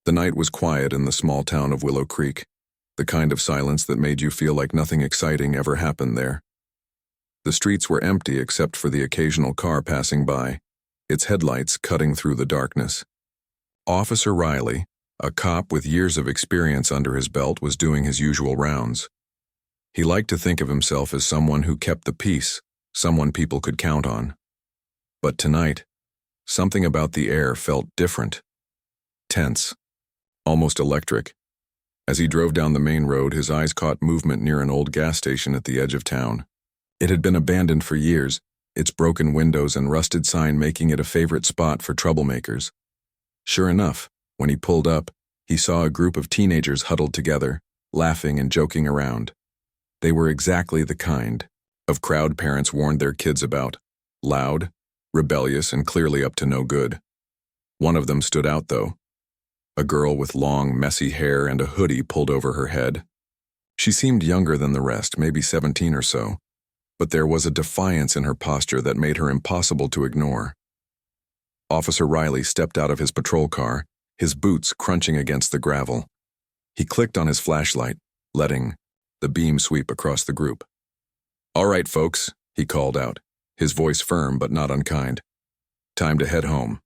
The night was quiet in the small town of Willow Creek, the kind of silence that made you feel like nothing exciting ever happened there. The streets were empty except for the occasional car passing by, its headlights cutting through the darkness. Officer Riley, a cop with years of experience under his belt, was doing his usual rounds. He liked to think of himself as someone who kept the peace, someone people could count on. But tonight, something about the air felt different. Tense. Almost electric. As he drove down the main road, his eyes caught movement near an old gas station at the edge of town. It had been abandoned for years, its broken windows and rusted sign making it a favorite spot for troublemakers. Sure enough, when he pulled up, he saw a group of teenagers huddled together, laughing and joking around. They were exactly the kind of crowd parents warned their kids about. Loud, rebellious, and clearly up to no good. One of them stood out, though. A girl with long, messy hair and a hoodie pulled over her head. She seemed younger than the rest, maybe 17 or so, but there was a defiance in her posture that made her impossible to ignore. Officer Riley stepped out of his patrol car, his boots crunching against the gravel. He clicked on his flashlight, letting the beam sweep across the group. "All right, folks," he called out, his voice firm but not unkind. "Time to head home.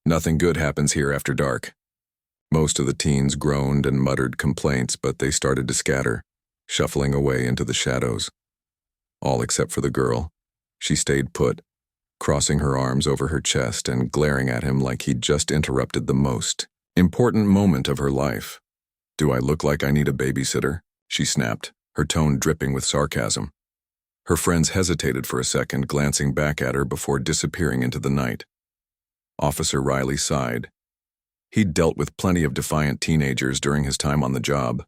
Nothing good happens here after dark." Most of the teens groaned and muttered complaints, but they started to scatter, shuffling away into the shadows. All except for the girl. She stayed put, crossing her arms over her chest and glaring at him like he'd just interrupted the most important moment of her life. "Do I look like I need a babysitter?" she snapped, her tone dripping with sarcasm. Her friends hesitated for a second, glancing back at her before disappearing into the night. Officer Riley sighed. He'd dealt with plenty of defiant teenagers during his time on the job.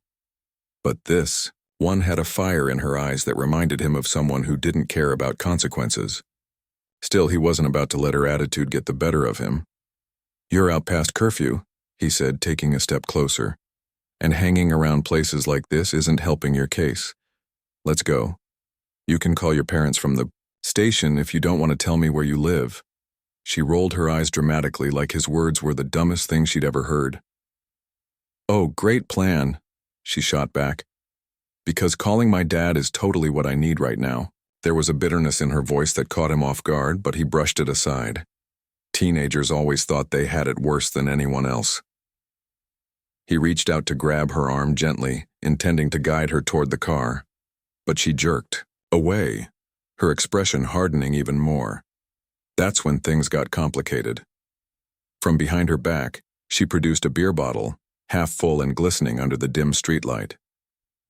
But this, one had a fire in her eyes that reminded him of someone who didn't care about consequences. Still, he wasn't about to let her attitude get the better of him. "You're out past curfew," he said, taking a step closer. "And hanging around places like this isn't helping your case. Let's go. You can call your parents from the station if you don't want to tell me where you live." She rolled her eyes dramatically like his words were the dumbest thing she'd ever heard. "Oh, great plan," she shot back. "Because calling my dad is totally what I need right now." There was a bitterness in her voice that caught him off guard, but he brushed it aside. Teenagers always thought they had it worse than anyone else. He reached out to grab her arm gently, intending to guide her toward the car. But she jerked away, her expression hardening even more. That's when things got complicated. From behind her back, she produced a beer bottle, half full and glistening under the dim streetlight.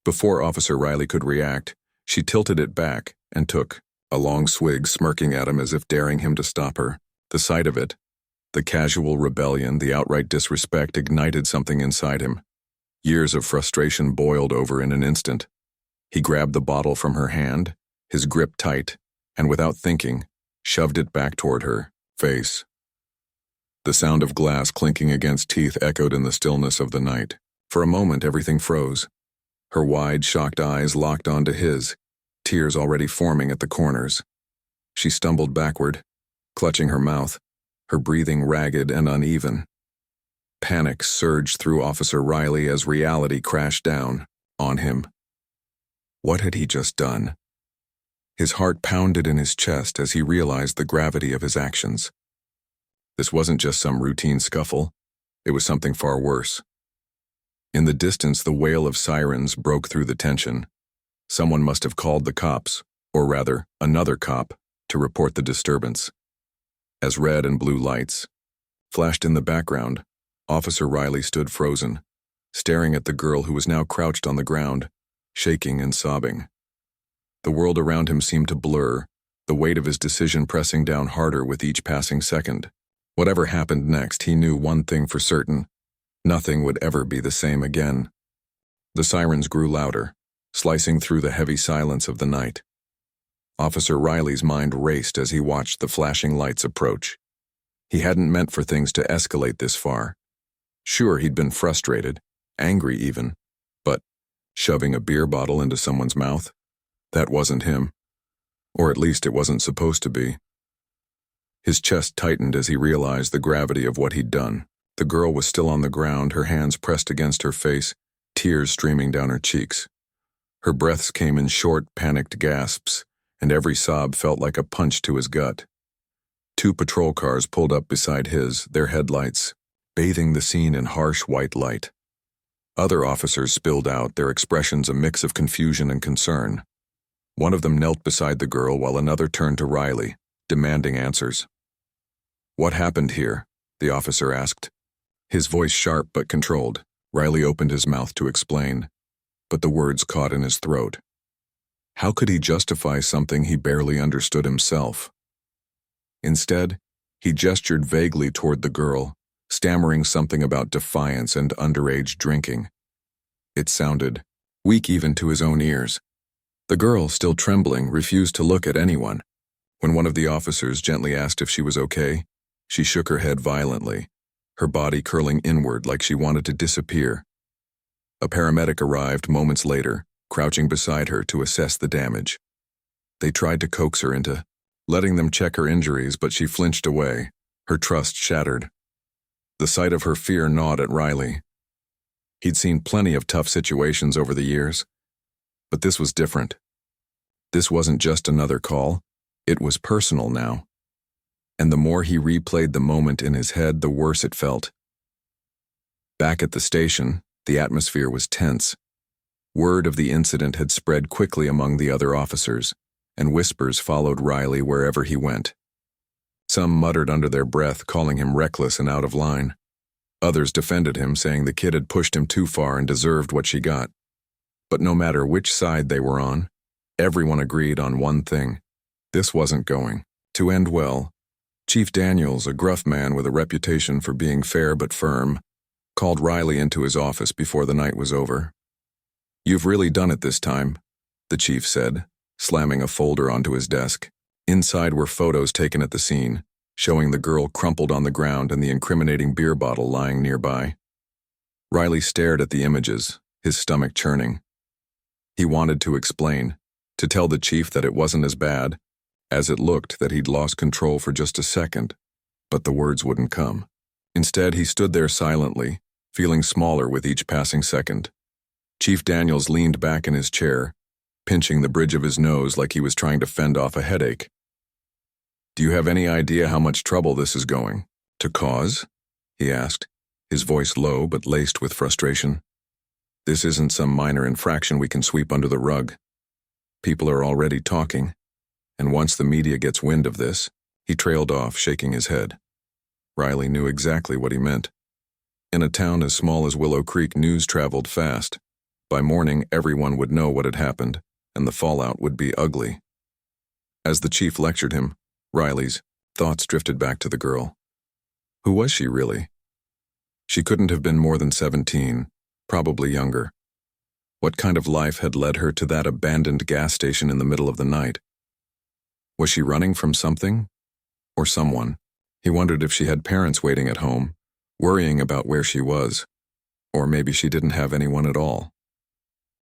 Before Officer Riley could react, she tilted it back and took a long swig, smirking at him as if daring him to stop her. The sight of it, the casual rebellion, the outright disrespect, ignited something inside him. Years of frustration boiled over in an instant. He grabbed the bottle from her hand, his grip tight, and without thinking, shoved it back toward her face. The sound of glass clinking against teeth echoed in the stillness of the night. For a moment, everything froze. Her wide, shocked eyes locked onto his, tears already forming at the corners. She stumbled backward, clutching her mouth, her breathing ragged and uneven. Panic surged through Officer Riley as reality crashed down on him. What had he just done? His heart pounded in his chest as he realized the gravity of his actions. This wasn't just some routine scuffle, it was something far worse. In the distance, the wail of sirens broke through the tension. Someone must have called the cops, or rather, another cop, to report the disturbance. As red and blue lights flashed in the background, Officer Riley stood frozen, staring at the girl who was now crouched on the ground, shaking and sobbing. The world around him seemed to blur, the weight of his decision pressing down harder with each passing second. Whatever happened next, he knew one thing for certain: nothing would ever be the same again. The sirens grew louder, slicing through the heavy silence of the night. Officer Riley's mind raced as he watched the flashing lights approach. He hadn't meant for things to escalate this far. Sure, he'd been frustrated, angry even, but shoving a beer bottle into someone's mouth? That wasn't him. Or at least it wasn't supposed to be. His chest tightened as he realized the gravity of what he'd done. The girl was still on the ground, her hands pressed against her face, tears streaming down her cheeks. Her breaths came in short, panicked gasps, and every sob felt like a punch to his gut. 2 patrol cars pulled up beside his, their headlights, bathing the scene in harsh white light. Other officers spilled out, their expressions a mix of confusion and concern. One of them knelt beside the girl while another turned to Riley, demanding answers. "What happened here?" the officer asked. His voice sharp but controlled. Riley opened his mouth to explain, but the words caught in his throat. How could he justify something he barely understood himself? Instead, he gestured vaguely toward the girl, stammering something about defiance and underage drinking. It sounded weak even to his own ears. The girl, still trembling, refused to look at anyone. When one of the officers gently asked if she was okay, she shook her head violently, her body curling inward like she wanted to disappear. A paramedic arrived moments later, crouching beside her to assess the damage. They tried to coax her into letting them check her injuries, but she flinched away, her trust shattered. The sight of her fear gnawed at Riley. He'd seen plenty of tough situations over the years, but this was different. This wasn't just another call, it was personal now. And the more he replayed the moment in his head, the worse it felt. Back at the station, the atmosphere was tense. Word of the incident had spread quickly among the other officers, and whispers followed Riley wherever he went. Some muttered under their breath, calling him reckless and out of line. Others defended him, saying the kid had pushed him too far and deserved what she got. But no matter which side they were on, everyone agreed on one thing. This wasn't going to end well. Chief Daniels, a gruff man with a reputation for being fair but firm, called Riley into his office before the night was over. "You've really done it this time," the chief said, slamming a folder onto his desk. Inside were photos taken at the scene, showing the girl crumpled on the ground and the incriminating beer bottle lying nearby. Riley stared at the images, his stomach churning. He wanted to explain, to tell the chief that it wasn't as bad as it looked, that he'd lost control for just a second, but the words wouldn't come. Instead, he stood there silently, feeling smaller with each passing second. Chief Daniels leaned back in his chair, pinching the bridge of his nose like he was trying to fend off a headache. "Do you have any idea how much trouble this is going to cause?" he asked, his voice low but laced with frustration. "This isn't some minor infraction we can sweep under the rug. People are already talking, and once the media gets wind of this," he trailed off, shaking his head. Riley knew exactly what he meant. In a town as small as Willow Creek, news traveled fast. By morning, everyone would know what had happened, and the fallout would be ugly. As the chief lectured him, Riley's thoughts drifted back to the girl. Who was she really? She couldn't have been more than 17, probably younger. What kind of life had led her to that abandoned gas station in the middle of the night? Was she running from something? Or someone? He wondered if she had parents waiting at home, worrying about where she was. Or maybe she didn't have anyone at all.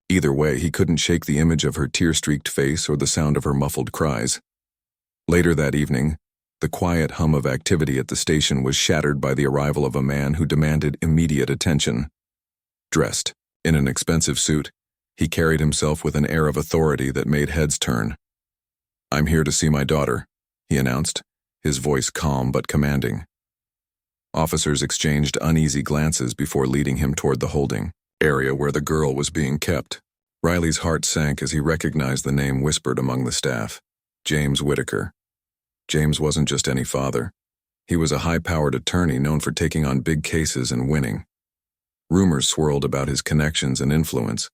Either way, he couldn't shake the image of her tear-streaked face or the sound of her muffled cries. Later that evening, the quiet hum of activity at the station was shattered by the arrival of a man who demanded immediate attention. Dressed in an expensive suit, he carried himself with an air of authority that made heads turn. "I'm here to see my daughter," he announced, his voice calm but commanding. Officers exchanged uneasy glances before leading him toward the holding area where the girl was being kept. Riley's heart sank as he recognized the name whispered among the staff. James Whitaker. James wasn't just any father. He was a high-powered attorney known for taking on big cases and winning. Rumors swirled about his connections and influence,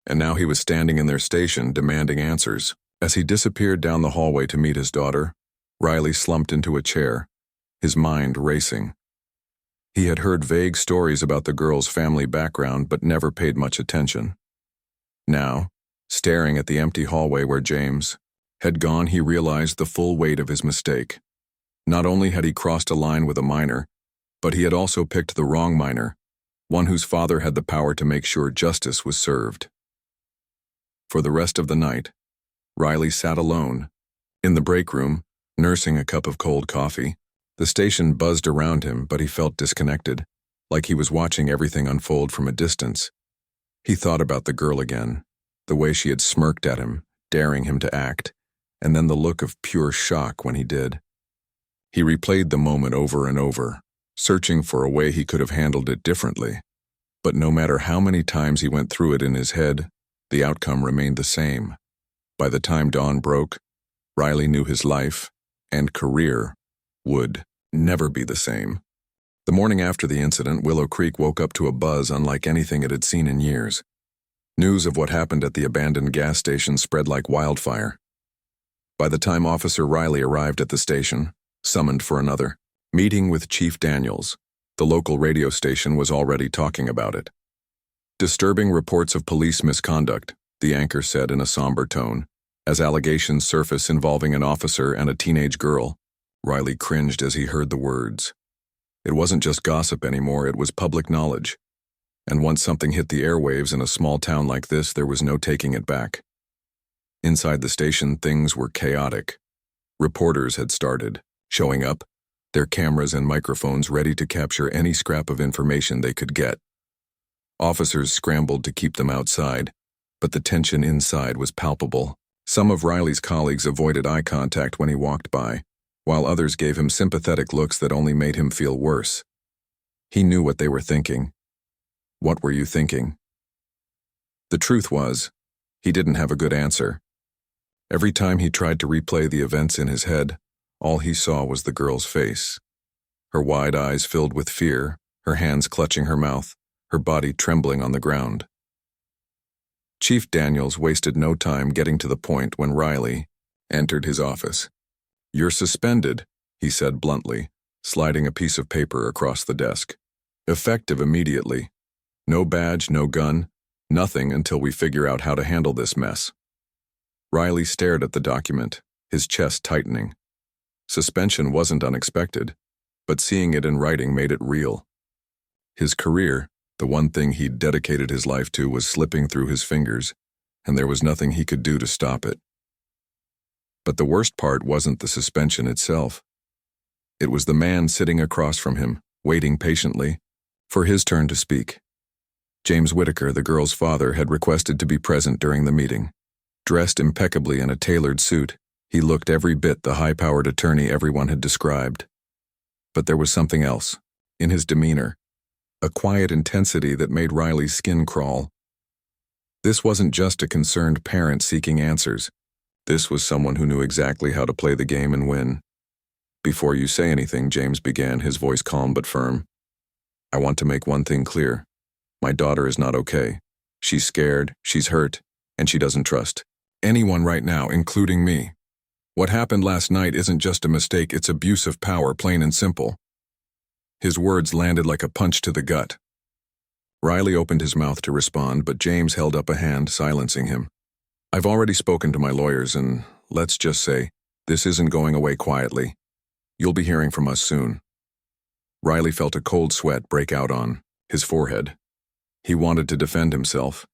and now he was standing in their station demanding answers. As he disappeared down the hallway to meet his daughter, Riley slumped into a chair, his mind racing. He had heard vague stories about the girl's family background but never paid much attention. Now, staring at the empty hallway where James had gone, he realized the full weight of his mistake. Not only had he crossed a line with a minor, but he had also picked the wrong minor, one whose father had the power to make sure justice was served. For the rest of the night, Riley sat alone, in the break room, nursing a cup of cold coffee. The station buzzed around him, but he felt disconnected. like he was watching everything unfold from a distance. He thought about the girl again, the way she had smirked at him, daring him to act, and then the look of pure shock when he did. He replayed the moment over and over, searching for a way he could have handled it differently. But no matter how many times he went through it in his head, the outcome remained the same. By the time dawn broke, Riley knew his life and career would never be the same. The morning after the incident, Willow Creek woke up to a buzz unlike anything it had seen in years. News of what happened at the abandoned gas station spread like wildfire. By the time Officer Riley arrived at the station, summoned for another meeting with Chief Daniels, the local radio station was already talking about it. Disturbing reports of police misconduct, the anchor said in a somber tone, as allegations surface involving an officer and a teenage girl. Riley cringed as he heard the words. It wasn't just gossip anymore, it was public knowledge. And once something hit the airwaves in a small town like this, there was no taking it back. Inside the station, things were chaotic. Reporters had started showing up, their cameras and microphones ready to capture any scrap of information they could get. Officers scrambled to keep them outside, but the tension inside was palpable. Some of Riley's colleagues avoided eye contact when he walked by, while others gave him sympathetic looks that only made him feel worse. He knew what they were thinking. What were you thinking? The truth was, he didn't have a good answer. Every time he tried to replay the events in his head, all he saw was the girl's face. Her wide eyes filled with fear, her hands clutching her mouth, her body trembling on the ground. Chief Daniels wasted no time getting to the point when Riley entered his office. "You're suspended," he said bluntly, sliding a piece of paper across the desk. "Effective immediately. No badge, no gun, nothing until we figure out how to handle this mess." Riley stared at the document, his chest tightening. Suspension wasn't unexpected, but seeing it in writing made it real. His career, the one thing he'd dedicated his life to, was slipping through his fingers, and there was nothing he could do to stop it. But the worst part wasn't the suspension itself. It was the man sitting across from him, waiting patiently for his turn to speak. James Whitaker, the girl's father, had requested to be present during the meeting. Dressed impeccably in a tailored suit, he looked every bit the high-powered attorney everyone had described. But there was something else, in his demeanor, a quiet intensity that made Riley's skin crawl. This wasn't just a concerned parent seeking answers. This was someone who knew exactly how to play the game and win. "Before you say anything," James began, his voice calm but firm, "I want to make one thing clear. My daughter is not okay. She's scared, she's hurt, and she doesn't trust anyone right now, including me. What happened last night isn't just a mistake, it's abuse of power, plain and simple." His words landed like a punch to the gut. Riley opened his mouth to respond, but James held up a hand, silencing him. "I've already spoken to my lawyers, and let's just say, this isn't going away quietly. You'll be hearing from us soon." Riley felt a cold sweat break out on his forehead. He wanted to defend himself,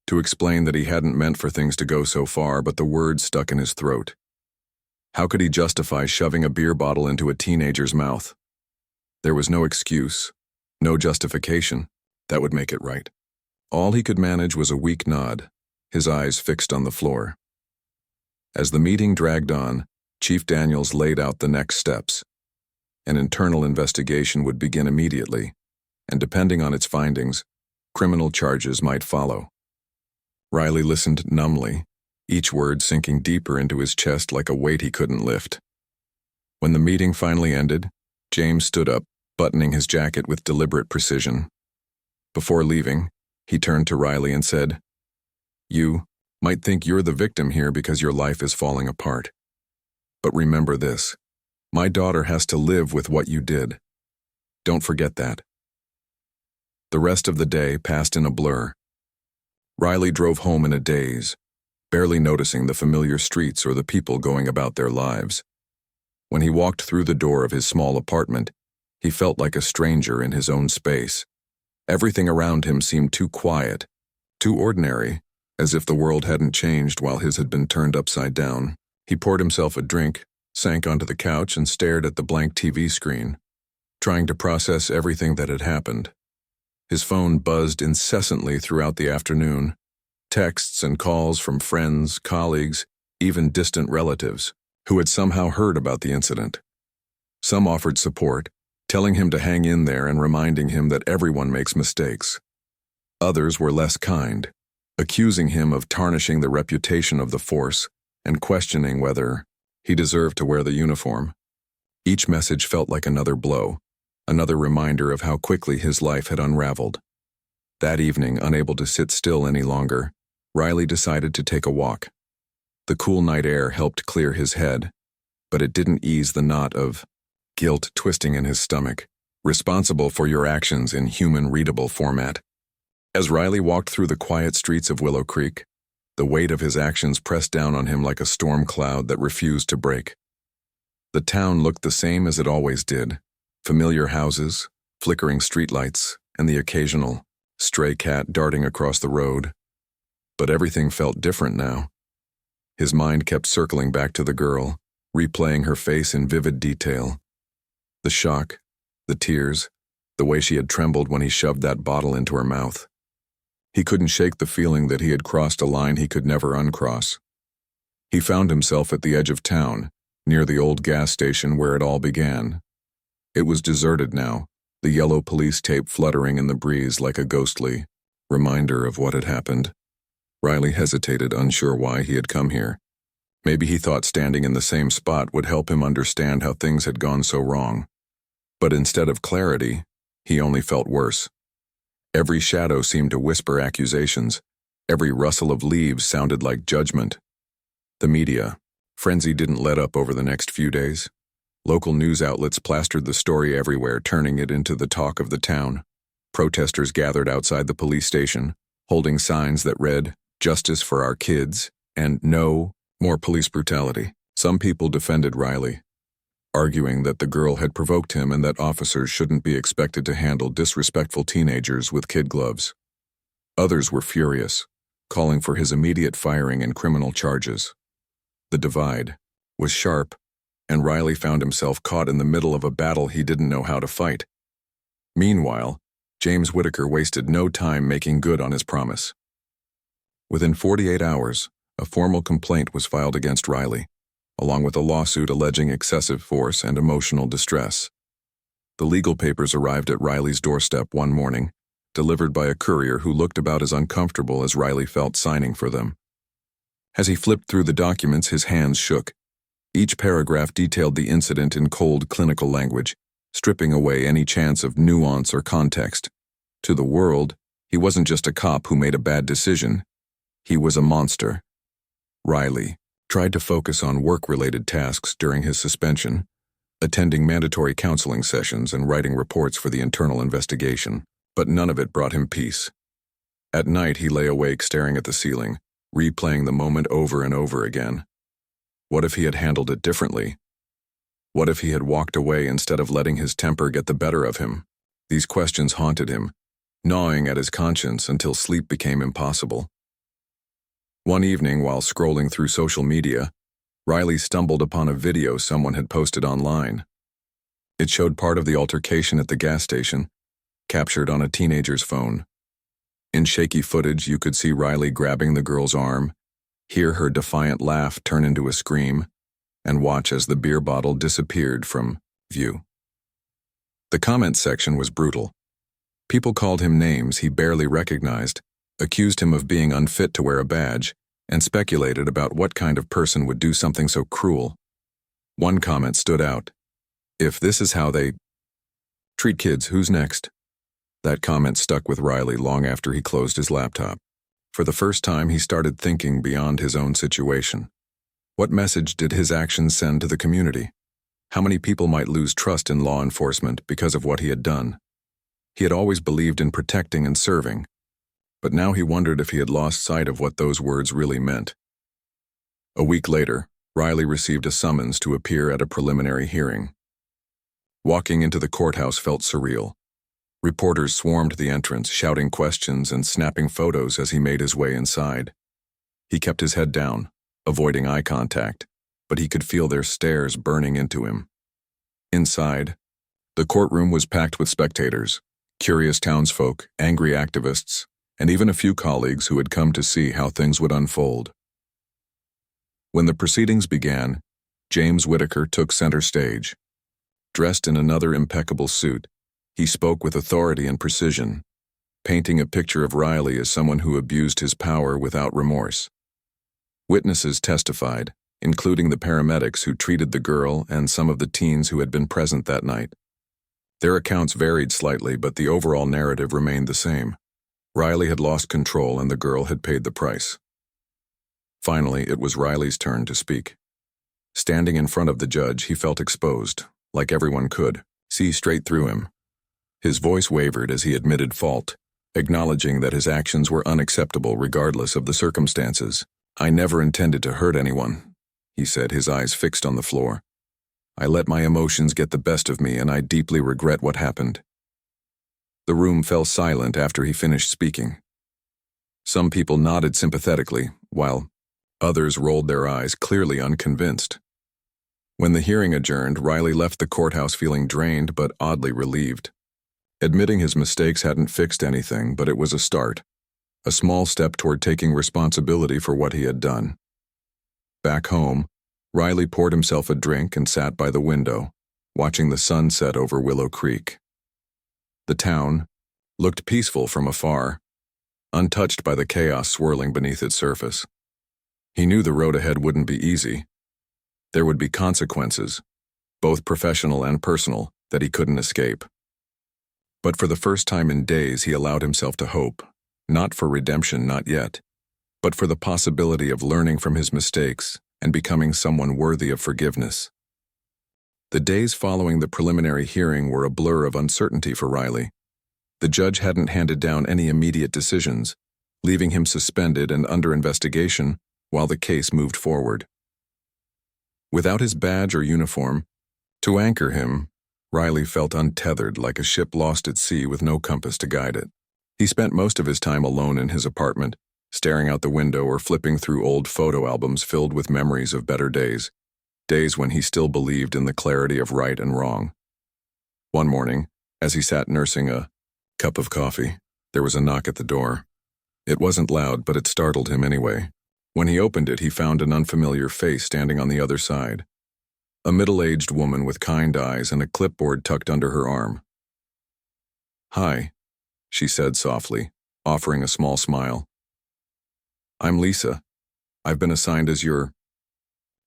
to explain that he hadn't meant for things to go so far, but the words stuck in his throat. How could he justify shoving a beer bottle into a teenager's mouth? There was no excuse, no justification that would make it right. All he could manage was a weak nod, his eyes fixed on the floor. As the meeting dragged on, Chief Daniels laid out the next steps. An internal investigation would begin immediately, and depending on its findings, criminal charges might follow. Riley listened numbly, each word sinking deeper into his chest like a weight he couldn't lift. When the meeting finally ended, James stood up, buttoning his jacket with deliberate precision. Before leaving, he turned to Riley and said, "You might think you're the victim here because your life is falling apart. But remember this, my daughter has to live with what you did. Don't forget that." The rest of the day passed in a blur. Riley drove home in a daze, barely noticing the familiar streets or the people going about their lives. When he walked through the door of his small apartment, he felt like a stranger in his own space. Everything around him seemed too quiet, too ordinary, as if the world hadn't changed while his had been turned upside down. He poured himself a drink, sank onto the couch, and stared at the blank TV screen, trying to process everything that had happened. His phone buzzed incessantly throughout the afternoon. Texts and calls from friends, colleagues, even distant relatives, who had somehow heard about the incident. Some offered support, telling him to hang in there and reminding him that everyone makes mistakes. Others were less kind, accusing him of tarnishing the reputation of the force and questioning whether he deserved to wear the uniform. Each message felt like another blow, another reminder of how quickly his life had unraveled. That evening, unable to sit still any longer, Riley decided to take a walk. The cool night air helped clear his head, but it didn't ease the knot of guilt twisting in his stomach, responsible for your actions in human-readable format. As Riley walked through the quiet streets of Willow Creek, the weight of his actions pressed down on him like a storm cloud that refused to break. The town looked the same as it always did: familiar houses, flickering streetlights, and the occasional stray cat darting across the road. But everything felt different now. His mind kept circling back to the girl, replaying her face in vivid detail. The shock, the tears, the way she had trembled when he shoved that bottle into her mouth. He couldn't shake the feeling that he had crossed a line he could never uncross. He found himself at the edge of town, near the old gas station where it all began. It was deserted now, the yellow police tape fluttering in the breeze like a ghostly reminder of what had happened. Riley hesitated, unsure why he had come here. Maybe he thought standing in the same spot would help him understand how things had gone so wrong. But instead of clarity, he only felt worse. Every shadow seemed to whisper accusations. Every rustle of leaves sounded like judgment. The media, frenzy didn't let up over the next few days. Local news outlets plastered the story everywhere, turning it into the talk of the town. Protesters gathered outside the police station, holding signs that read, "Justice for our kids," and "No more police brutality." Some people defended Riley, arguing that the girl had provoked him and that officers shouldn't be expected to handle disrespectful teenagers with kid gloves. Others were furious, calling for his immediate firing and criminal charges. The divide was sharp, and Riley found himself caught in the middle of a battle he didn't know how to fight. Meanwhile, James Whitaker wasted no time making good on his promise. Within 48 hours, a formal complaint was filed against Riley, along with a lawsuit alleging excessive force and emotional distress. The legal papers arrived at Riley's doorstep one morning, delivered by a courier who looked about as uncomfortable as Riley felt signing for them. As he flipped through the documents, his hands shook. Each paragraph detailed the incident in cold, clinical language, stripping away any chance of nuance or context. To the world, he wasn't just a cop who made a bad decision. He was a monster. Riley tried to focus on work-related tasks during his suspension, attending mandatory counseling sessions and writing reports for the internal investigation, but none of it brought him peace. At night, he lay awake staring at the ceiling, replaying the moment over and over again. What if he had handled it differently? What if he had walked away instead of letting his temper get the better of him? These questions haunted him, gnawing at his conscience until sleep became impossible. One evening, while scrolling through social media, Riley stumbled upon a video someone had posted online. It showed part of the altercation at the gas station, captured on a teenager's phone. In shaky footage, you could see Riley grabbing the girl's arm, hear her defiant laugh turn into a scream, and watch as the beer bottle disappeared from view. The comment section was brutal. People called him names he barely recognized, accused him of being unfit to wear a badge, and speculated about what kind of person would do something so cruel. One comment stood out. "If this is how they treat kids, who's next?" That comment stuck with Riley long after he closed his laptop. For the first time, he started thinking beyond his own situation. What message did his actions send to the community? How many people might lose trust in law enforcement because of what he had done? He had always believed in protecting and serving, but now he wondered if he had lost sight of what those words really meant. A week later, Riley received a summons to appear at a preliminary hearing. Walking into the courthouse felt surreal. Reporters swarmed the entrance, shouting questions and snapping photos as he made his way inside. He kept his head down, avoiding eye contact, but he could feel their stares burning into him. Inside, the courtroom was packed with spectators, curious townsfolk, angry activists, and even a few colleagues who had come to see how things would unfold. When the proceedings began, James Whitaker took center stage. Dressed in another impeccable suit, he spoke with authority and precision, painting a picture of Riley as someone who abused his power without remorse. Witnesses testified, including the paramedics who treated the girl and some of the teens who had been present that night. Their accounts varied slightly, but the overall narrative remained the same. Riley had lost control and the girl had paid the price. Finally, it was Riley's turn to speak. Standing in front of the judge, he felt exposed, like everyone could see straight through him. His voice wavered as he admitted fault, acknowledging that his actions were unacceptable regardless of the circumstances. "I never intended to hurt anyone," he said, his eyes fixed on the floor. "I let my emotions get the best of me, and I deeply regret what happened." The room fell silent after he finished speaking. Some people nodded sympathetically, while others rolled their eyes, clearly unconvinced. When the hearing adjourned, Riley left the courthouse feeling drained but oddly relieved. Admitting his mistakes hadn't fixed anything, but it was a start, a small step toward taking responsibility for what he had done. Back home, Riley poured himself a drink and sat by the window, watching the sun set over Willow Creek. The town looked peaceful from afar, untouched by the chaos swirling beneath its surface. He knew the road ahead wouldn't be easy. There would be consequences, both professional and personal, that he couldn't escape. But for the first time in days, he allowed himself to hope, not for redemption, not yet, but for the possibility of learning from his mistakes and becoming someone worthy of forgiveness. The days following the preliminary hearing were a blur of uncertainty for Riley. The judge hadn't handed down any immediate decisions, leaving him suspended and under investigation while the case moved forward. Without his badge or uniform to anchor him, Riley felt untethered, like a ship lost at sea with no compass to guide it. He spent most of his time alone in his apartment, staring out the window or flipping through old photo albums filled with memories of better days, days when he still believed in the clarity of right and wrong. One morning, as he sat nursing a cup of coffee, there was a knock at the door. It wasn't loud, but it startled him anyway. When he opened it, he found an unfamiliar face standing on the other side. A middle-aged woman with kind eyes and a clipboard tucked under her arm. "Hi," she said softly, offering a small smile. "I'm Lisa. I've been assigned as your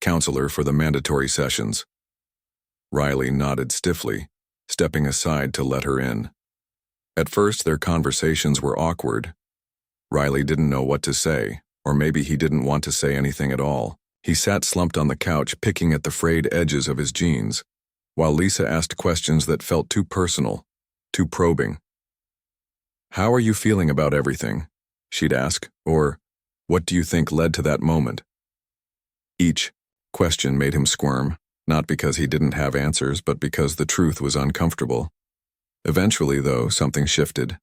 counselor for the mandatory sessions." Riley nodded stiffly, stepping aside to let her in. At first, their conversations were awkward. Riley didn't know what to say, or maybe he didn't want to say anything at all. He sat slumped on the couch, picking at the frayed edges of his jeans, while Lisa asked questions that felt too personal, too probing. "How are you feeling about everything?" she'd ask, or, "What do you think led to that moment?" Each question made him squirm, not because he didn't have answers, but because the truth was uncomfortable. Eventually, though, something shifted.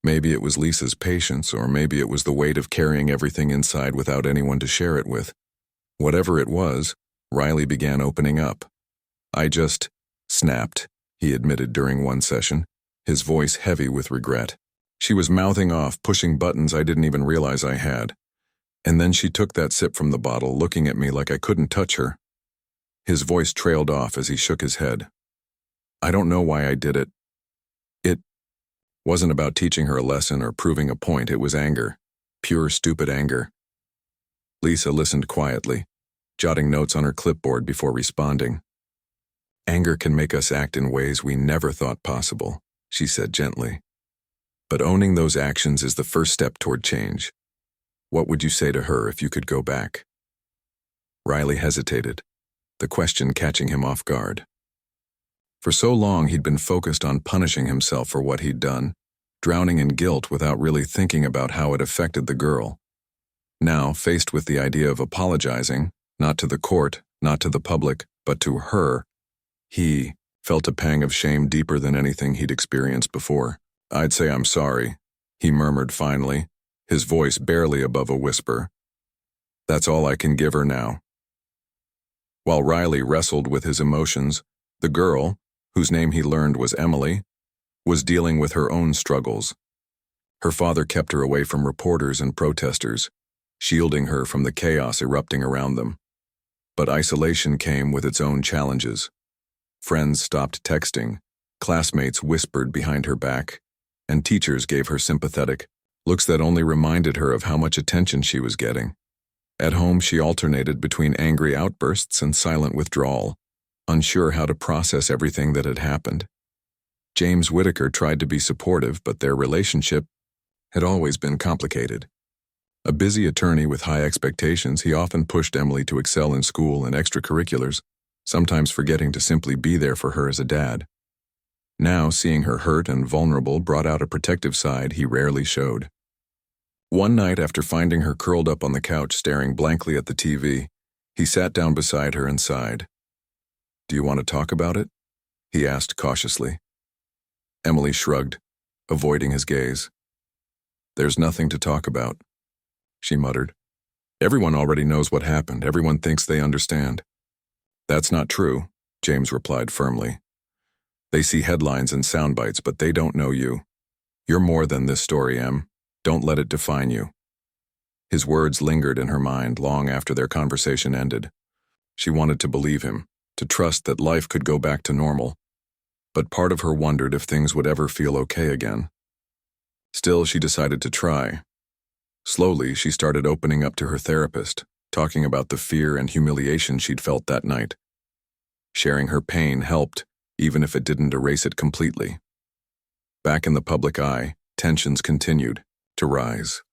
Maybe it was Lisa's patience, or maybe it was the weight of carrying everything inside without anyone to share it with. Whatever it was, Riley began opening up. "I just snapped," he admitted during one session, his voice heavy with regret. "She was mouthing off, pushing buttons I didn't even realize I had. And then she took that sip from the bottle, looking at me like I couldn't touch her." His voice trailed off as he shook his head. "I don't know why I did it. It wasn't about teaching her a lesson or proving a point. It was anger. Pure, stupid anger." Lisa listened quietly, jotting notes on her clipboard before responding. "Anger can make us act in ways we never thought possible," she said gently. "But owning those actions is the first step toward change. What would you say to her if you could go back?" Riley hesitated, the question catching him off guard. For so long he'd been focused on punishing himself for what he'd done, drowning in guilt without really thinking about how it affected the girl. Now, faced with the idea of apologizing, not to the court, not to the public, but to her, he felt a pang of shame deeper than anything he'd experienced before. "I'd say I'm sorry," he murmured finally, his voice barely above a whisper. "That's all I can give her now." While Riley wrestled with his emotions, the girl, whose name he learned was Emily, was dealing with her own struggles. Her father kept her away from reporters and protesters, shielding her from the chaos erupting around them. But isolation came with its own challenges. Friends stopped texting, classmates whispered behind her back, and teachers gave her sympathetic looks that only reminded her of how much attention she was getting. At home, she alternated between angry outbursts and silent withdrawal, unsure how to process everything that had happened. James Whitaker tried to be supportive, but their relationship had always been complicated. A busy attorney with high expectations, he often pushed Emily to excel in school and extracurriculars, sometimes forgetting to simply be there for her as a dad. Now, seeing her hurt and vulnerable brought out a protective side he rarely showed. One night, after finding her curled up on the couch staring blankly at the TV, he sat down beside her and sighed. "Do you want to talk about it?" he asked cautiously. Emily shrugged, avoiding his gaze. "There's nothing to talk about," she muttered. "Everyone already knows what happened. Everyone thinks they understand." "That's not true," James replied firmly. "They see headlines and sound bites, but they don't know you. You're more than this story, Em. Don't let it define you." His words lingered in her mind long after their conversation ended. She wanted to believe him, to trust that life could go back to normal. But part of her wondered if things would ever feel okay again. Still, she decided to try. Slowly, she started opening up to her therapist, talking about the fear and humiliation she'd felt that night. Sharing her pain helped, even if it didn't erase it completely. Back in the public eye, tensions continued to rise.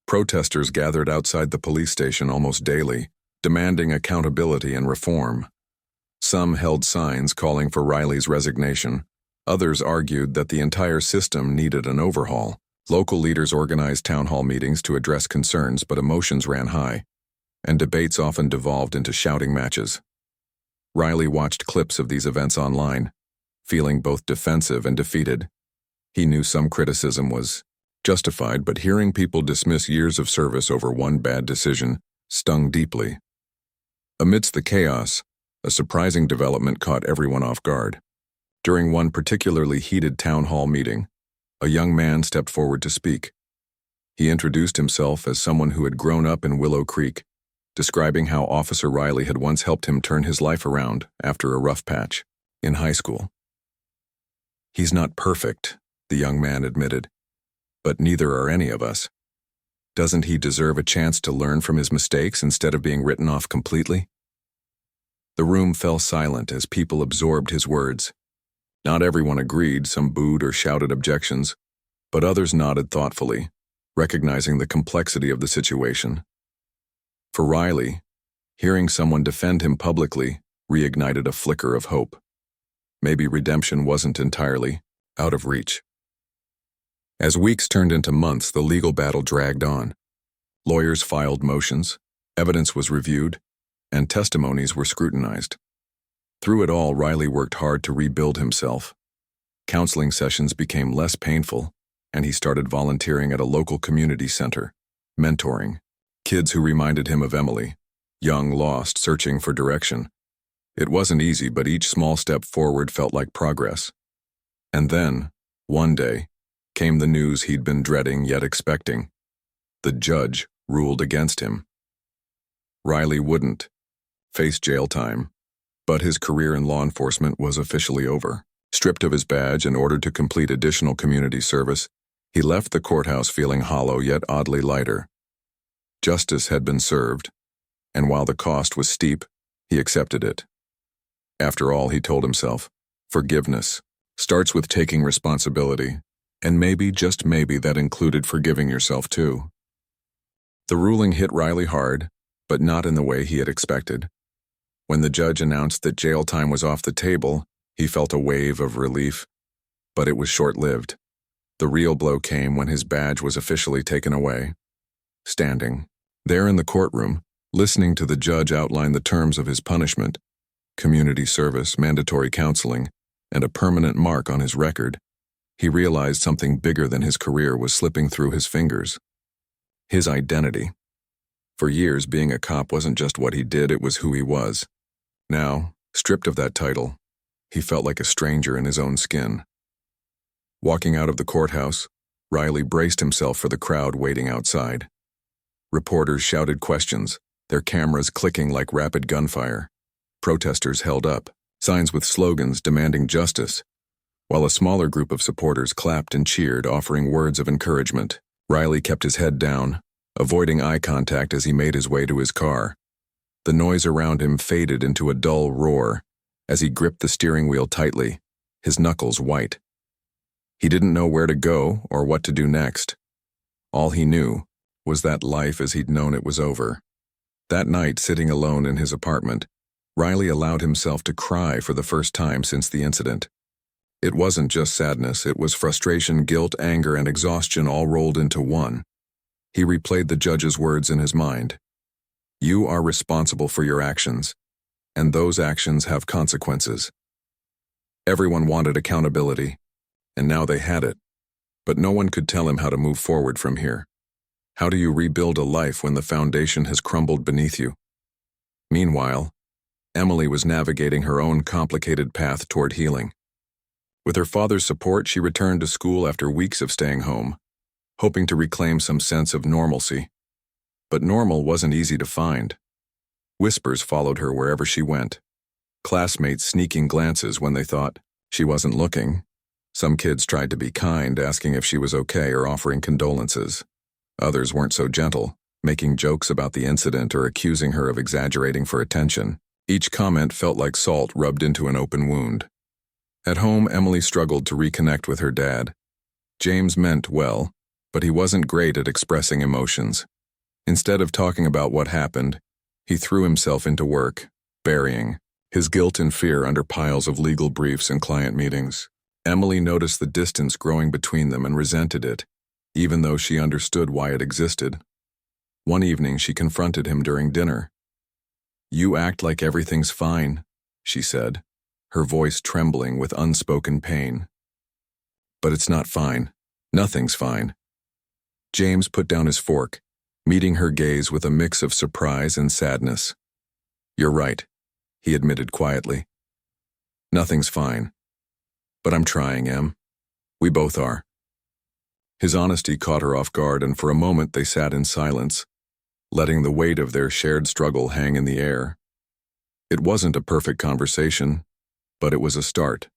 Protesters gathered outside the police station almost daily, demanding accountability and reform. Some held signs calling for Riley's resignation. Others argued that the entire system needed an overhaul. Local leaders organized town hall meetings to address concerns, but emotions ran high, and debates often devolved into shouting matches. Riley watched clips of these events online, feeling both defensive and defeated. He knew some criticism was justified, but hearing people dismiss years of service over one bad decision stung deeply. Amidst the chaos, a surprising development caught everyone off guard. During one particularly heated town hall meeting, a young man stepped forward to speak. He introduced himself as someone who had grown up in Willow Creek, describing how Officer Riley had once helped him turn his life around after a rough patch in high school. "He's not perfect," the young man admitted, "but neither are any of us. Doesn't he deserve a chance to learn from his mistakes instead of being written off completely?" The room fell silent as people absorbed his words. Not everyone agreed, some booed or shouted objections, but others nodded thoughtfully, recognizing the complexity of the situation. For Riley, hearing someone defend him publicly reignited a flicker of hope. Maybe redemption wasn't entirely out of reach. As weeks turned into months, the legal battle dragged on. Lawyers filed motions, evidence was reviewed, and testimonies were scrutinized. Through it all, Riley worked hard to rebuild himself. Counseling sessions became less painful, and he started volunteering at a local community center, mentoring kids who reminded him of Emily, young, lost, searching for direction. It wasn't easy, but each small step forward felt like progress. And then, one day, came the news he'd been dreading yet expecting. The judge ruled against him. Riley wouldn't face jail time, but his career in law enforcement was officially over. Stripped of his badge and ordered to complete additional community service, he left the courthouse feeling hollow yet oddly lighter. Justice had been served, and while the cost was steep, he accepted it. After all, he told himself, forgiveness starts with taking responsibility, and maybe, just maybe, that included forgiving yourself too. The ruling hit Riley hard, but not in the way he had expected. When the judge announced that jail time was off the table, he felt a wave of relief, but it was short-lived. The real blow came when his badge was officially taken away. Standing there in the courtroom, listening to the judge outline the terms of his punishment, community service, mandatory counseling, and a permanent mark on his record, he realized something bigger than his career was slipping through his fingers. His identity. For years, being a cop wasn't just what he did, it was who he was. Now, stripped of that title, he felt like a stranger in his own skin. Walking out of the courthouse, Riley braced himself for the crowd waiting outside. Reporters shouted questions, their cameras clicking like rapid gunfire. Protesters held up, signs with slogans demanding justice, while a smaller group of supporters clapped and cheered, offering words of encouragement. Riley kept his head down, avoiding eye contact as he made his way to his car. The noise around him faded into a dull roar as he gripped the steering wheel tightly, his knuckles white. He didn't know where to go or what to do next. All he knew was that life as he'd known it was over. That night, sitting alone in his apartment, Riley allowed himself to cry for the first time since the incident. It wasn't just sadness, it was frustration, guilt, anger, and exhaustion all rolled into one. He replayed the judge's words in his mind. You are responsible for your actions, and those actions have consequences. Everyone wanted accountability, and now they had it. But no one could tell him how to move forward from here. How do you rebuild a life when the foundation has crumbled beneath you? Meanwhile, Emily was navigating her own complicated path toward healing. With her father's support, she returned to school after weeks of staying home, hoping to reclaim some sense of normalcy. But normal wasn't easy to find. Whispers followed her wherever she went. Classmates sneaking glances when they thought she wasn't looking. Some kids tried to be kind, asking if she was okay or offering condolences. Others weren't so gentle, making jokes about the incident or accusing her of exaggerating for attention. Each comment felt like salt rubbed into an open wound. At home, Emily struggled to reconnect with her dad. James meant well, but he wasn't great at expressing emotions. Instead of talking about what happened, he threw himself into work, burying his guilt and fear under piles of legal briefs and client meetings. Emily noticed the distance growing between them and resented it, even though she understood why it existed. One evening, she confronted him during dinner. "You act like everything's fine," she said, her voice trembling with unspoken pain. "But it's not fine. Nothing's fine." James put down his fork, meeting her gaze with a mix of surprise and sadness. "You're right," he admitted quietly. "Nothing's fine. But I'm trying, Em. We both are." His honesty caught her off guard, and for a moment they sat in silence, letting the weight of their shared struggle hang in the air. It wasn't a perfect conversation, but it was a start,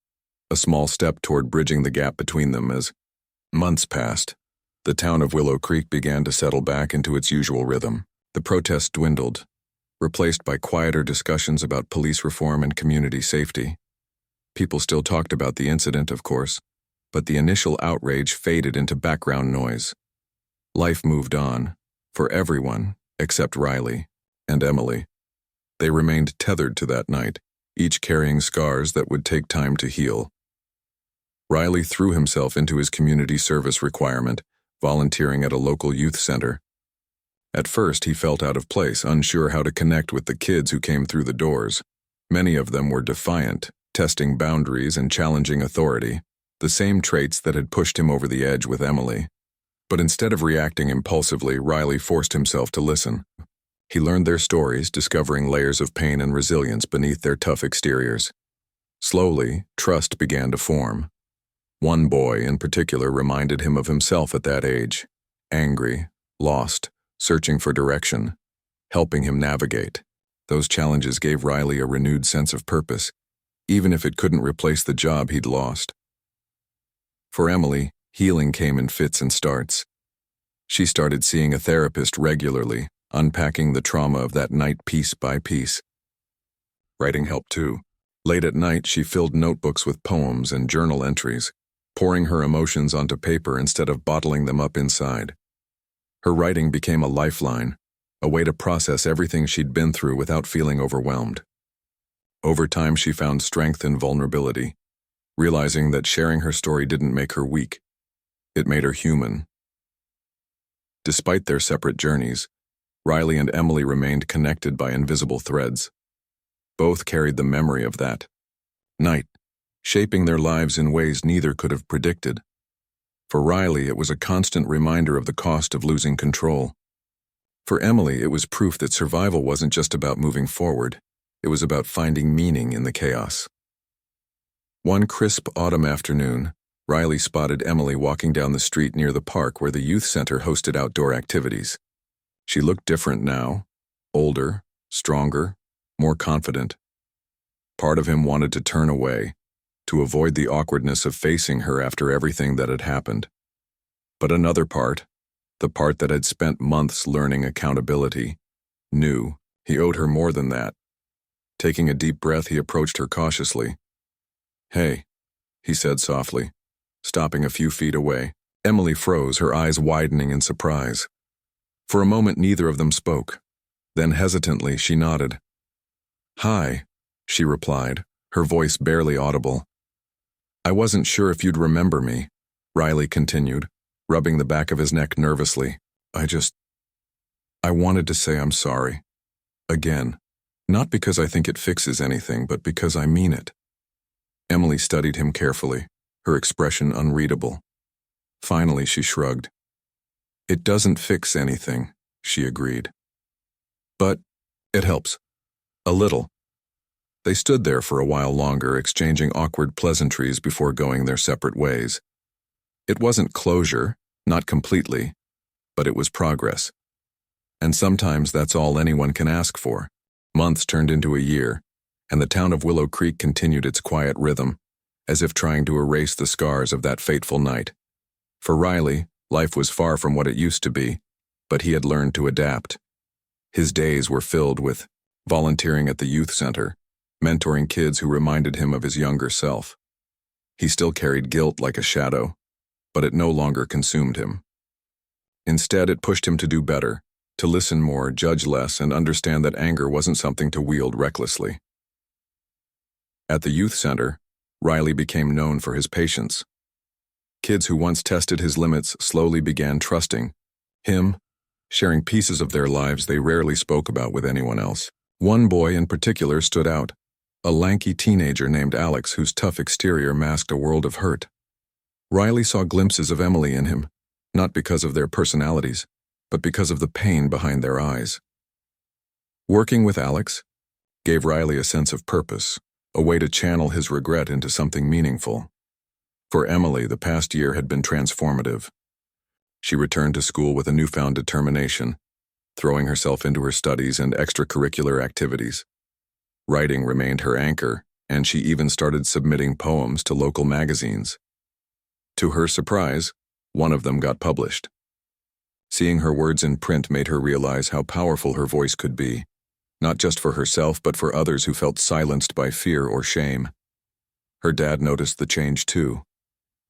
a small step toward bridging the gap between them. As months passed, the town of Willow Creek began to settle back into its usual rhythm. The protests dwindled, replaced by quieter discussions about police reform and community safety. People still talked about the incident, of course, but the initial outrage faded into background noise. Life moved on, for everyone except Riley and Emily. They remained tethered to that night, each carrying scars that would take time to heal. Riley threw himself into his community service requirement, volunteering at a local youth center. At first, he felt out of place, unsure how to connect with the kids who came through the doors. Many of them were defiant, testing boundaries and challenging authority, the same traits that had pushed him over the edge with Emily. But instead of reacting impulsively, Riley forced himself to listen. He learned their stories, discovering layers of pain and resilience beneath their tough exteriors. Slowly, trust began to form. One boy in particular reminded him of himself at that age, angry, lost, searching for direction, helping him navigate. Those challenges gave Riley a renewed sense of purpose, even if it couldn't replace the job he'd lost. For Emily, healing came in fits and starts. She started seeing a therapist regularly, unpacking the trauma of that night piece by piece. Writing helped too. Late at night, she filled notebooks with poems and journal entries, pouring her emotions onto paper instead of bottling them up inside. Her writing became a lifeline, a way to process everything she'd been through without feeling overwhelmed. Over time, she found strength in vulnerability, realizing that sharing her story didn't make her weak. It made her human. Despite their separate journeys, Riley and Emily remained connected by invisible threads. Both carried the memory of that night, shaping their lives in ways neither could have predicted. For Riley, it was a constant reminder of the cost of losing control. For Emily, it was proof that survival wasn't just about moving forward. It was about finding meaning in the chaos. One crisp autumn afternoon, Riley spotted Emily walking down the street near the park where the youth center hosted outdoor activities. She looked different now, older, stronger, more confident. Part of him wanted to turn away, to avoid the awkwardness of facing her after everything that had happened. But another part, the part that had spent months learning accountability, knew he owed her more than that. Taking a deep breath, he approached her cautiously. "Hey," he said softly, stopping a few feet away. Emily froze, her eyes widening in surprise. For a moment, neither of them spoke. Then hesitantly, she nodded. "Hi," she replied, her voice barely audible. "I wasn't sure if you'd remember me," Riley continued, rubbing the back of his neck nervously. I wanted to say I'm sorry. Again. Not because I think it fixes anything, but because I mean it." Emily studied him carefully, her expression unreadable. Finally, she shrugged. "It doesn't fix anything," she agreed. "But it helps. A little." They stood there for a while longer, exchanging awkward pleasantries before going their separate ways. It wasn't closure, not completely, but it was progress. And sometimes that's all anyone can ask for. Months turned into a year, and the town of Willow Creek continued its quiet rhythm, as if trying to erase the scars of that fateful night. For Riley, life was far from what it used to be, but he had learned to adapt. His days were filled with volunteering at the youth center, mentoring kids who reminded him of his younger self. He still carried guilt like a shadow, but it no longer consumed him. Instead, it pushed him to do better, to listen more, judge less, and understand that anger wasn't something to wield recklessly. At the youth center, Riley became known for his patience. Kids who once tested his limits slowly began trusting him, sharing pieces of their lives they rarely spoke about with anyone else. One boy in particular stood out, a lanky teenager named Alex whose tough exterior masked a world of hurt. Riley saw glimpses of Emily in him, not because of their personalities, but because of the pain behind their eyes. Working with Alex gave Riley a sense of purpose, a way to channel his regret into something meaningful. For Emily, the past year had been transformative. She returned to school with a newfound determination, throwing herself into her studies and extracurricular activities. Writing remained her anchor, and she even started submitting poems to local magazines. To her surprise, one of them got published. Seeing her words in print made her realize how powerful her voice could be, not just for herself but for others who felt silenced by fear or shame. Her dad noticed the change too.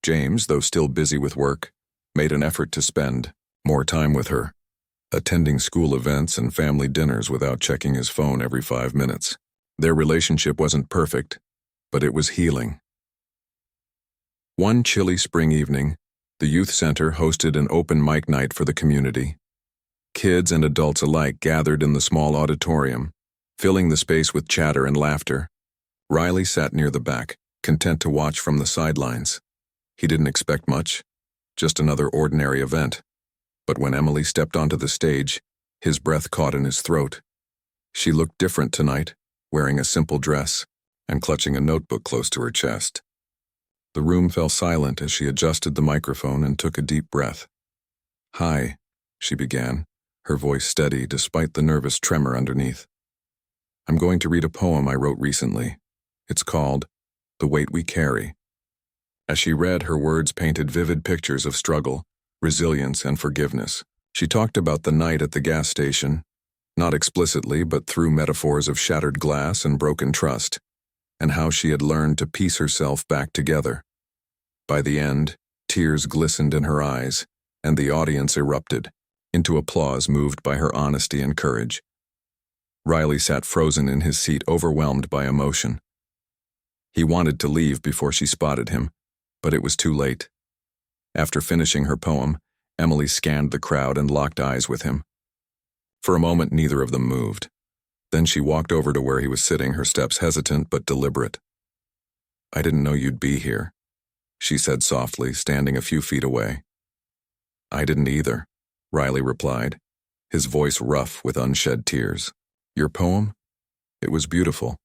James, though still busy with work, made an effort to spend more time with her, attending school events and family dinners without checking his phone every 5 minutes. Their relationship wasn't perfect, but it was healing. One chilly spring evening, the youth center hosted an open mic night for the community. Kids and adults alike gathered in the small auditorium, filling the space with chatter and laughter. Riley sat near the back, content to watch from the sidelines. He didn't expect much, just another ordinary event. But when Emily stepped onto the stage, his breath caught in his throat. She looked different tonight, wearing a simple dress and clutching a notebook close to her chest. The room fell silent as she adjusted the microphone and took a deep breath. "Hi," she began, her voice steady despite the nervous tremor underneath. "I'm going to read a poem I wrote recently. It's called The Weight We Carry." As she read, her words painted vivid pictures of struggle, resilience, and forgiveness. She talked about the night at the gas station, not explicitly but through metaphors of shattered glass and broken trust, and how she had learned to piece herself back together. By the end, tears glistened in her eyes, and the audience erupted into applause moved by her honesty and courage. Riley sat frozen in his seat, overwhelmed by emotion. He wanted to leave before she spotted him, but it was too late. After finishing her poem, Emily scanned the crowd and locked eyes with him. For a moment, neither of them moved. Then she walked over to where he was sitting, her steps hesitant but deliberate. "I didn't know you'd be here," she said softly, standing a few feet away. "I didn't either," Riley replied, his voice rough with unshed tears. "Your poem? It was beautiful."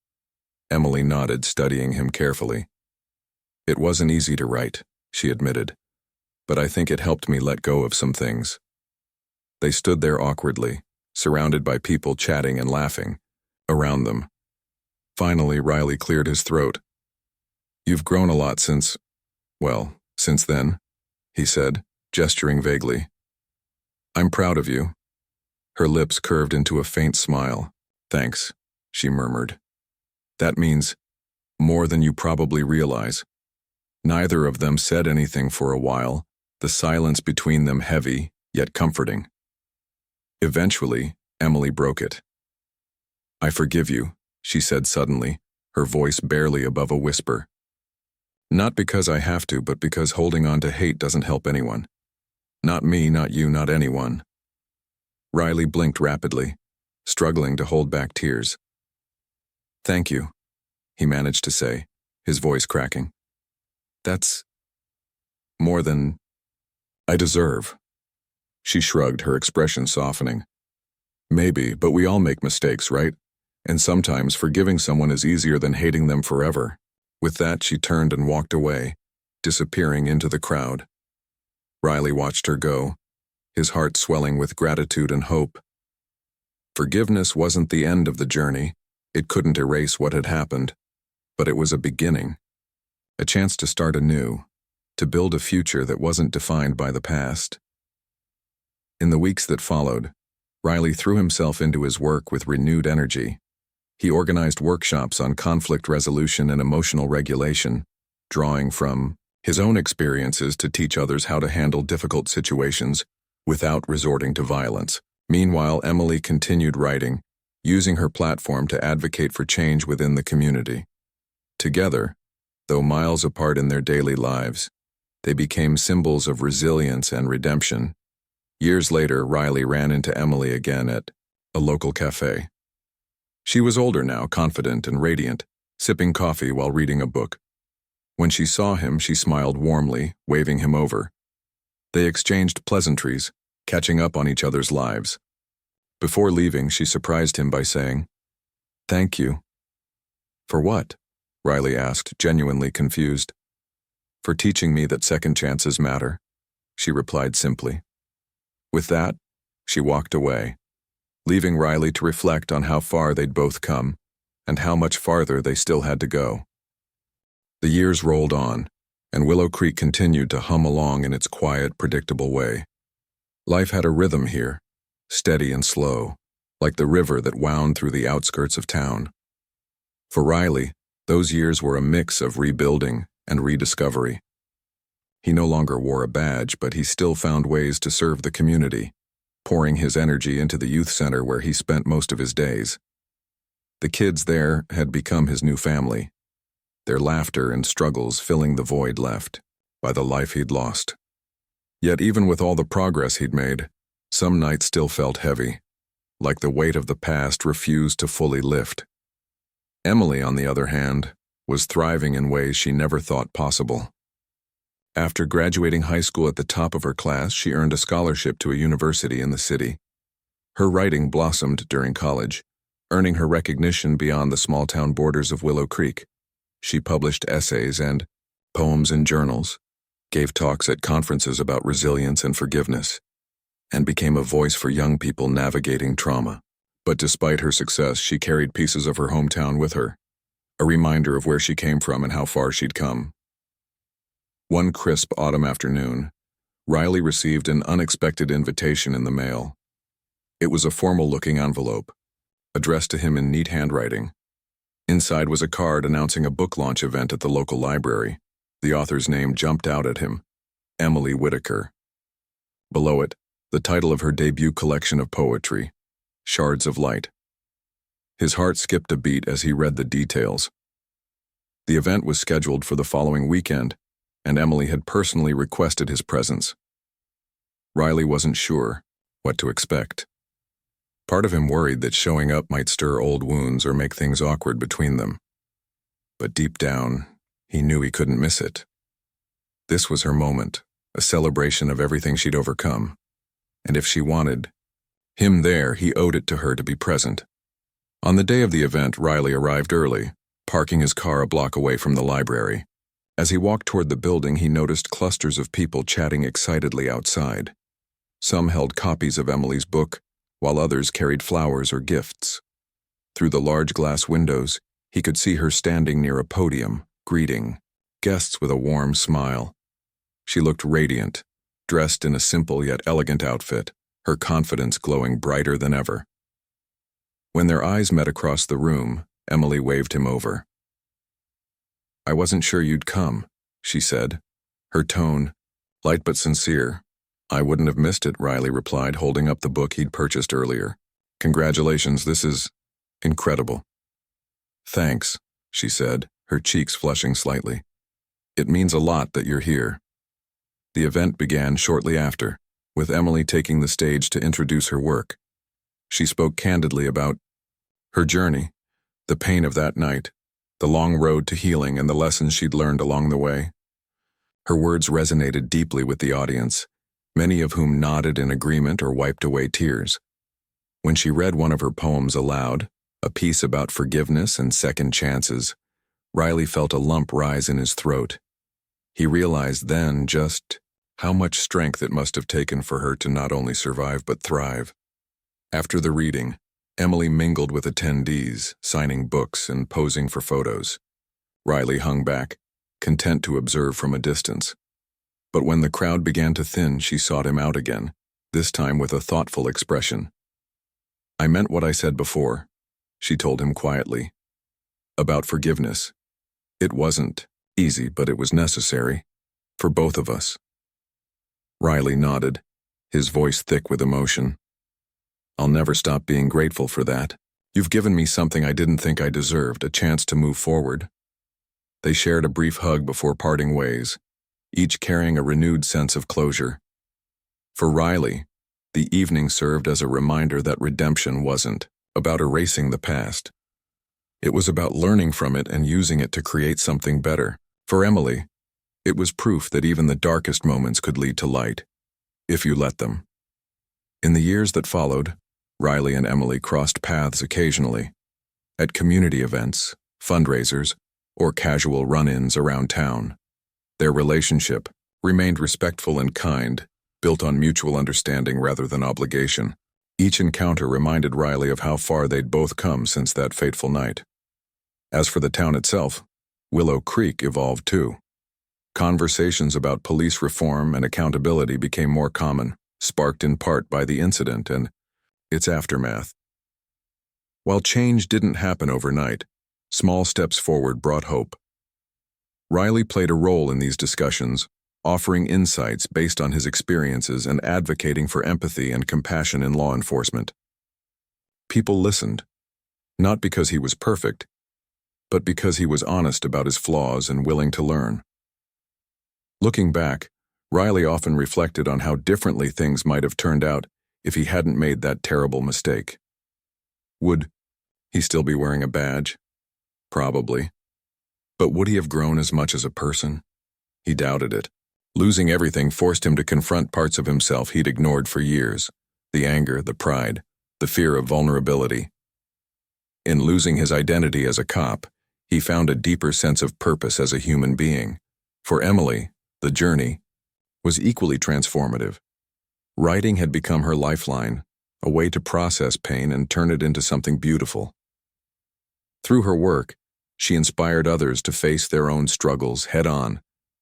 Emily nodded, studying him carefully. "It wasn't easy to write," she admitted, but I think it helped me let go of some things. They stood there awkwardly, surrounded by people chatting and laughing around them. Finally, Riley cleared his throat. You've grown a lot since then, he said, gesturing vaguely. I'm proud of you. Her lips curved into a faint smile. Thanks, she murmured. That means more than you probably realize. Neither of them said anything for a while, the silence between them heavy, yet comforting. Eventually, Emily broke it. I forgive you, she said suddenly, her voice barely above a whisper. Not because I have to, but because holding on to hate doesn't help anyone. Not me, not you, not anyone. Riley blinked rapidly, struggling to hold back tears. Thank you, he managed to say, his voice cracking. That's more than I deserve. She shrugged, her expression softening. Maybe, but we all make mistakes, right? And sometimes forgiving someone is easier than hating them forever. With that, she turned and walked away, disappearing into the crowd. Riley watched her go, his heart swelling with gratitude and hope. Forgiveness wasn't the end of the journey. It couldn't erase what had happened, but it was a beginning, a chance to start anew, to build a future that wasn't defined by the past. In the weeks that followed, Riley threw himself into his work with renewed energy. He organized workshops on conflict resolution and emotional regulation, drawing from his own experiences to teach others how to handle difficult situations without resorting to violence. Meanwhile, Emily continued writing, using her platform to advocate for change within the community. Together, though miles apart in their daily lives, they became symbols of resilience and redemption. Years later, Riley ran into Emily again at a local cafe. She was older now, confident and radiant, sipping coffee while reading a book. When she saw him, she smiled warmly, waving him over. They exchanged pleasantries, catching up on each other's lives. Before leaving, she surprised him by saying, "Thank you." "For what?" Riley asked, genuinely confused. "For teaching me that second chances matter," she replied simply. With that, she walked away, leaving Riley to reflect on how far they'd both come and how much farther they still had to go. The years rolled on, and Willow Creek continued to hum along in its quiet, predictable way. Life had a rhythm here, steady and slow, like the river that wound through the outskirts of town. For Riley, those years were a mix of rebuilding and rediscovery. He no longer wore a badge, but he still found ways to serve the community, pouring his energy into the youth center where he spent most of his days. The kids there had become his new family, their laughter and struggles filling the void left by the life he'd lost. Yet even with all the progress he'd made, some nights still felt heavy, like the weight of the past refused to fully lift. Emily, on the other hand, was thriving in ways she never thought possible. After graduating high school at the top of her class, she earned a scholarship to a university in the city. Her writing blossomed during college, earning her recognition beyond the small-town borders of Willow Creek. She published essays and poems in journals, gave talks at conferences about resilience and forgiveness, and became a voice for young people navigating trauma. But despite her success, she carried pieces of her hometown with her, a reminder of where she came from and how far she'd come. One crisp autumn afternoon, Riley received an unexpected invitation in the mail. It was a formal-looking envelope, addressed to him in neat handwriting. Inside was a card announcing a book launch event at the local library. The author's name jumped out at him, Emily Whitaker. Below it, the title of her debut collection of poetry, Shards of Light. His heart skipped a beat as he read the details. The event was scheduled for the following weekend, and Emily had personally requested his presence. Riley wasn't sure what to expect. Part of him worried that showing up might stir old wounds or make things awkward between them. But deep down, he knew he couldn't miss it. This was her moment, a celebration of everything she'd overcome. And if she wanted him there, he owed it to her to be present. On the day of the event, Riley arrived early, parking his car a block away from the library. As he walked toward the building, he noticed clusters of people chatting excitedly outside. Some held copies of Emily's book, while others carried flowers or gifts. Through the large glass windows, he could see her standing near a podium, greeting guests with a warm smile. She looked radiant, dressed in a simple yet elegant outfit, her confidence glowing brighter than ever. When their eyes met across the room, Emily waved him over. "I wasn't sure you'd come," she said, her tone light but sincere. "I wouldn't have missed it," Riley replied, holding up the book he'd purchased earlier. "Congratulations, this is incredible." "Thanks," she said, her cheeks flushing slightly. "It means a lot that you're here." The event began shortly after, with Emily taking the stage to introduce her work. She spoke candidly about her journey, the pain of that night, the long road to healing, and the lessons she'd learned along the way. Her words resonated deeply with the audience, many of whom nodded in agreement or wiped away tears. When she read one of her poems aloud, a piece about forgiveness and second chances, Riley felt a lump rise in his throat. He realized then just how much strength it must have taken for her to not only survive but thrive. After the reading, Emily mingled with attendees, signing books and posing for photos. Riley hung back, content to observe from a distance. But when the crowd began to thin, she sought him out again, this time with a thoughtful expression. "I meant what I said before," she told him quietly. "About forgiveness. It wasn't easy, but it was necessary. For both of us." Riley nodded, his voice thick with emotion. "I'll never stop being grateful for that. You've given me something I didn't think I deserved, a chance to move forward." They shared a brief hug before parting ways, each carrying a renewed sense of closure. For Riley, the evening served as a reminder that redemption wasn't about erasing the past. It was about learning from it and using it to create something better. For Emily, it was proof that even the darkest moments could lead to light, if you let them. In the years that followed, Riley and Emily crossed paths occasionally, at community events, fundraisers, or casual run-ins around town. Their relationship remained respectful and kind, built on mutual understanding rather than obligation. Each encounter reminded Riley of how far they'd both come since that fateful night. As for the town itself, Willow Creek evolved too. Conversations about police reform and accountability became more common, sparked in part by the incident and its aftermath. While change didn't happen overnight, small steps forward brought hope. Riley played a role in these discussions, offering insights based on his experiences and advocating for empathy and compassion in law enforcement. People listened, not because he was perfect, but because he was honest about his flaws and willing to learn. Looking back, Riley often reflected on how differently things might have turned out if he hadn't made that terrible mistake. Would he still be wearing a badge? Probably. But would he have grown as much as a person? He doubted it. Losing everything forced him to confront parts of himself he'd ignored for years: the anger, the pride, the fear of vulnerability. In losing his identity as a cop, he found a deeper sense of purpose as a human being. For Emily, the journey was equally transformative. Writing had become her lifeline, a way to process pain and turn it into something beautiful. Through her work, she inspired others to face their own struggles head-on,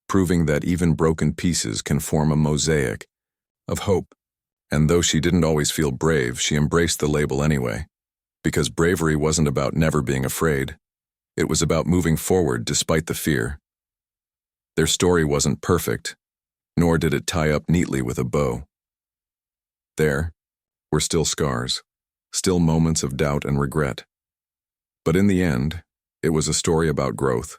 proving that even broken pieces can form a mosaic of hope. And though she didn't always feel brave, she embraced the label anyway, because bravery wasn't about never being afraid. It was about moving forward despite the fear. Their story wasn't perfect, nor did it tie up neatly with a bow. There were still scars, still moments of doubt and regret. But in the end, it was a story about growth,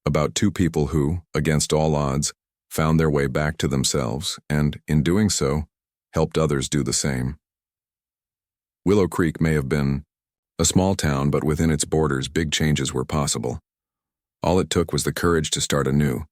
about two people who, against all odds, found their way back to themselves and, in doing so, helped others do the same. Willow Creek may have been a small town, but within its borders, big changes were possible. All it took was the courage to start anew,